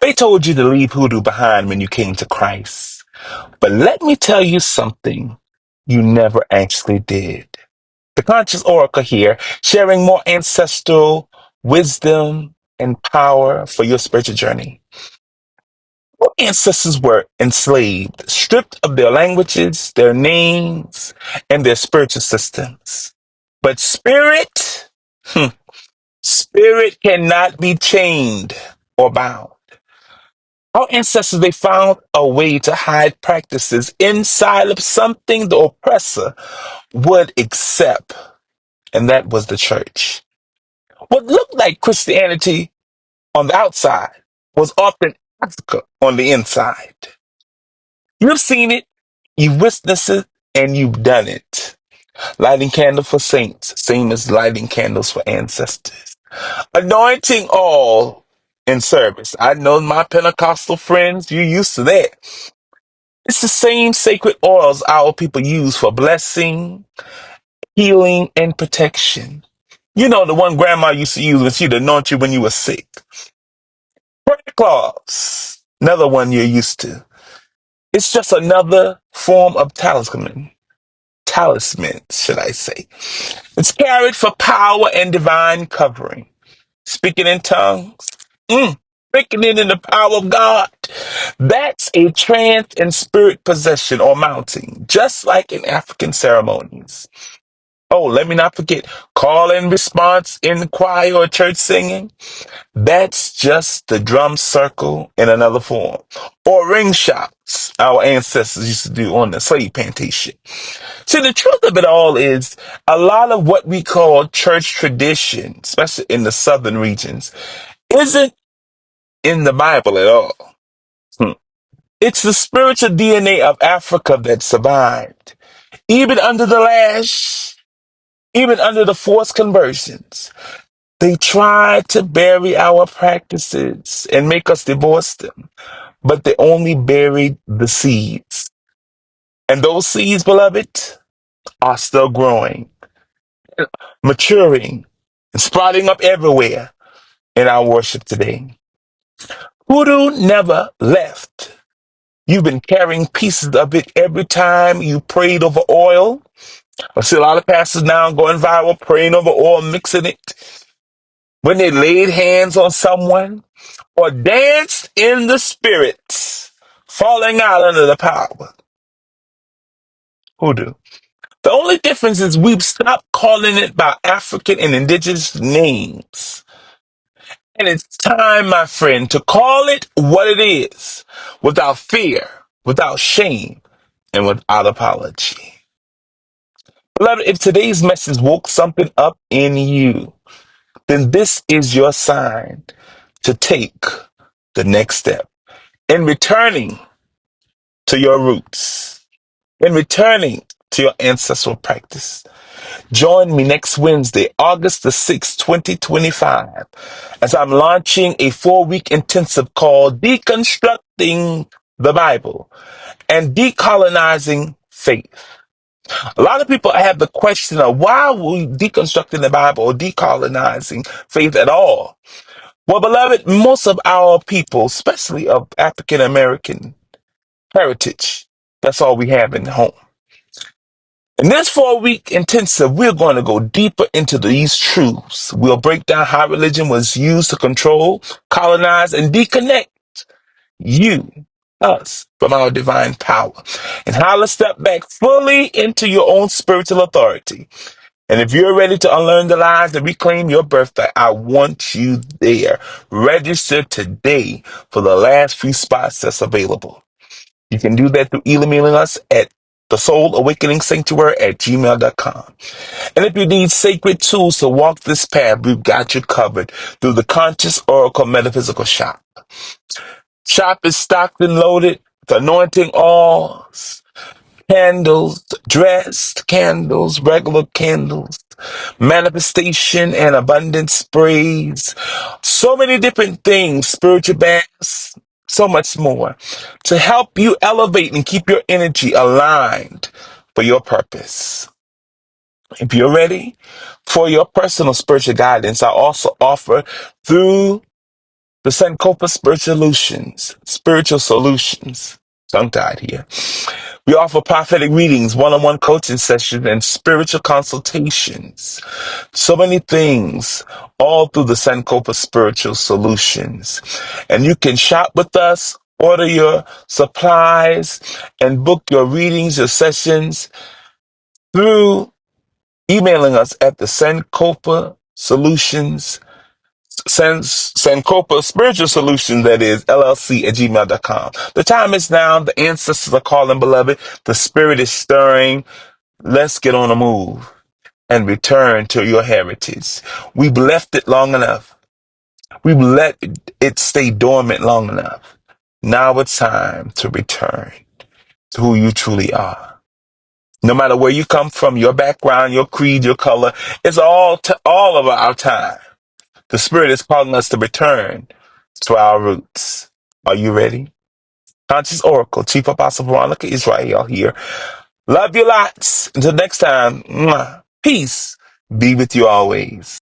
They told you to leave hoodoo behind when you came to Christ. But let me tell you something you never actually did. The Conscious Oracle here, sharing more ancestral wisdom and power for your spiritual journey. Our ancestors were enslaved, stripped of their languages, their names, and their spiritual systems. But spirit cannot be chained or bound. Our ancestors, they found a way to hide practices inside of something the oppressor would accept, and that was the church. What looked like Christianity on the outside was often Africa on the inside. You've seen it, you've witnessed it, and you've done it. Lighting candles for saints, same as lighting candles for ancestors. Anointing all in service. I know my Pentecostal friends, you're used to that. It's the same sacred oils our people use for blessing, healing, and protection. You know, the one grandma used to use when she'd anoint you when you were sick. Prayer cloths, another one you're used to. It's just another form of talisman, should I say. It's carried for power and divine covering. Speaking in tongues, speaking it in the power of God. That's a trance and spirit possession or mounting, just like in African ceremonies. Oh, let me not forget, call and response in the choir or church singing. That's just the drum circle in another form. Or ring shots our ancestors used to do on the slave plantation. See, the truth of it all is a lot of what we call church tradition, especially in the southern regions, isn't in the Bible at all. Hmm. It's the spiritual DNA of Africa that survived. Even under the lash, even under the forced conversions, they tried to bury our practices and make us divorce them, but they only buried the seeds. And those seeds, beloved, are still growing, maturing, and sprouting up everywhere in our worship today. Hoodoo never left. You've been carrying pieces of it every time you prayed over oil. I see a lot of pastors now going viral, praying over oil, mixing it. When they laid hands on someone or danced in the spirits, falling out under the power. Hoodoo. The only difference is we've stopped calling it by African and indigenous names. And it's time, my friend, to call it what it is, without fear, without shame, and without apology. Beloved, if today's message woke something up in you, then this is your sign to take the next step in returning to your roots, in returning to your ancestral practice. Join me next Wednesday, August the 6th, 2025, as I'm launching a 4-week intensive called Deconstructing the Bible and Decolonizing Faith. A lot of people have the question of why are we deconstructing the Bible or decolonizing faith at all? Well, beloved, most of our people, especially of African American heritage, that's all we have in home. In this 4-week intensive, we're going to go deeper into these truths. We'll break down how religion was used to control, colonize, and disconnect you, us, from our divine power, and how to step back fully into your own spiritual authority. And if you're ready to unlearn the lies and reclaim your birthright, I want you there. Register today for the last few spots that's available. You can do that through emailing us at the Soul Awakening Sanctuary at gmail.com. And if you need sacred tools to walk this path, we've got you covered through the Conscious Oracle Metaphysical Shop. Shop is stocked and loaded with anointing oils, candles, dressed candles, regular candles, manifestation and abundance sprays, so many different things, spiritual baths, so much more to help you elevate and keep your energy aligned for your purpose. If you're ready for your personal spiritual guidance, I also offer through The Sankofa Spiritual Solutions. Tongue-tied here. We offer prophetic readings, one-on-one coaching sessions, and spiritual consultations. So many things, all through the Sankofa Spiritual Solutions. And you can shop with us, order your supplies, and book your readings, your sessions through emailing us at the Sankofa Solutions, Sankofa Spiritual Solutions, that is, LLC at gmail.com. The time is now. The ancestors are calling, beloved. The spirit is stirring. Let's get on a move and return to your heritage. We've left it long enough. We've let it stay dormant long enough. Now it's time to return to who you truly are. No matter where you come from, your background, your creed, your color, it's all of our time. The Spirit is calling us to return to our roots. Are you ready? Conscious Oracle, Chief Apostle Veronica Israel here. Love you lots. Until next time, mwah, peace be with you always.